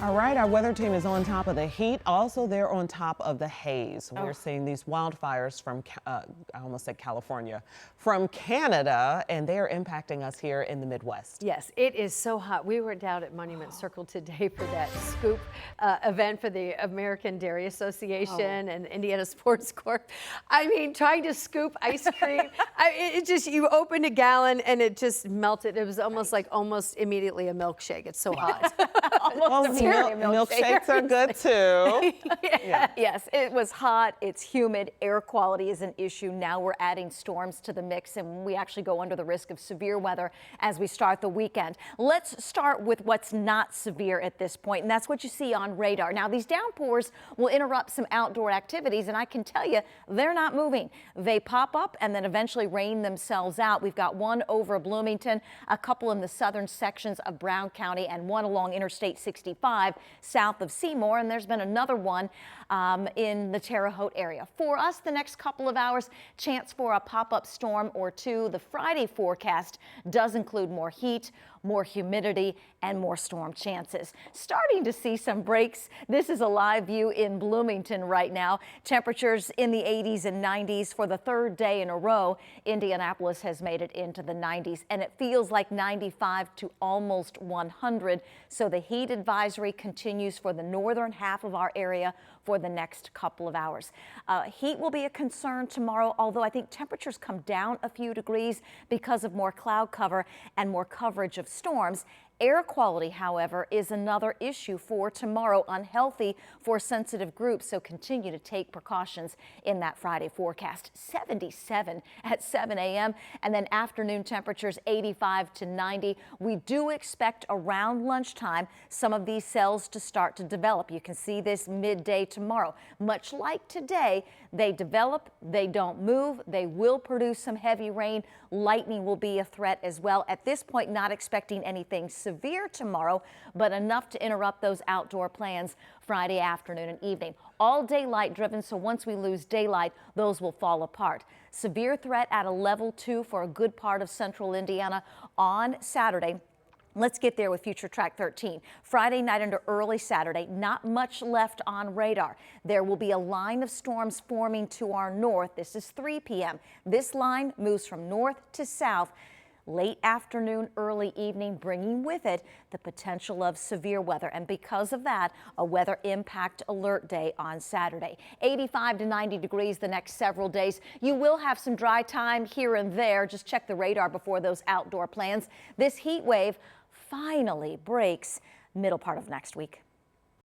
All right, our weather team is on top of the heat. Also, they're on top of the haze. We're seeing these wildfires from, I almost said California, from Canada, and they're impacting us here in the Midwest. Yes, it is so hot. We were down at Monument Circle today for that scoop event for the American Dairy Association and Indiana Sports Corp. I mean, trying to scoop ice cream, it just, you opened a gallon and it just melted. It was almost like immediately a milkshake. It's so hot. Milkshakes are good too. Yes, it was hot, it's humid, air quality is an issue. Now we're adding storms to the mix, and we actually go under the risk of severe weather as we start the weekend. Let's start with what's not severe at this point, and that's what you see on radar. Now, these downpours will interrupt some outdoor activities, and I can tell you, they're not moving. They pop up and then eventually rain themselves out. We've got one over Bloomington, a couple in the southern sections of Brown County, and one along Interstate 65 south of Seymour, and there's been another one in the Terre Haute area. For us, the next couple of hours, chance for a pop-up storm or two. The Friday forecast does include more heat, more humidity, and more storm chances. Starting to see some breaks. This is a live view in Bloomington right now. Temperatures in the 80s and 90s for the third day in a row. Indianapolis has made it into the 90s, and it feels like 95 to almost 100. So the heat advisory continues for the northern half of our area for the next couple of hours. Heat will be a concern tomorrow, although I think temperatures come down a few degrees because of more cloud cover and more coverage of storms. Air quality, however, is another issue for tomorrow, unhealthy for sensitive groups, so continue to take precautions in that Friday forecast. 77 at 7 a.m. and then afternoon temperatures 85 to 90. We do expect around lunchtime some of these cells to start to develop. You can see this midday tomorrow. Much like today, they develop, they don't move, they will produce some heavy rain. Lightning will be a threat as well. At this point, not expecting anything severe tomorrow, but enough to interrupt those outdoor plans Friday afternoon and evening. All daylight driven, so once we lose daylight, those will fall apart. Severe threat at a level 2 for a good part of central Indiana on Saturday. Let's get there with Future Track 13. Friday night into early Saturday, not much left on radar. There will be a line of storms forming to our north. This is 3 p.m. This line moves from north to south. Late afternoon, early evening, bringing with it the potential of severe weather. And because of that, a weather impact alert day on Saturday. 85 to 90 degrees the next several days. You will have some dry time here and there. Just check the radar before those outdoor plans. This heat wave finally breaks middle part of next week.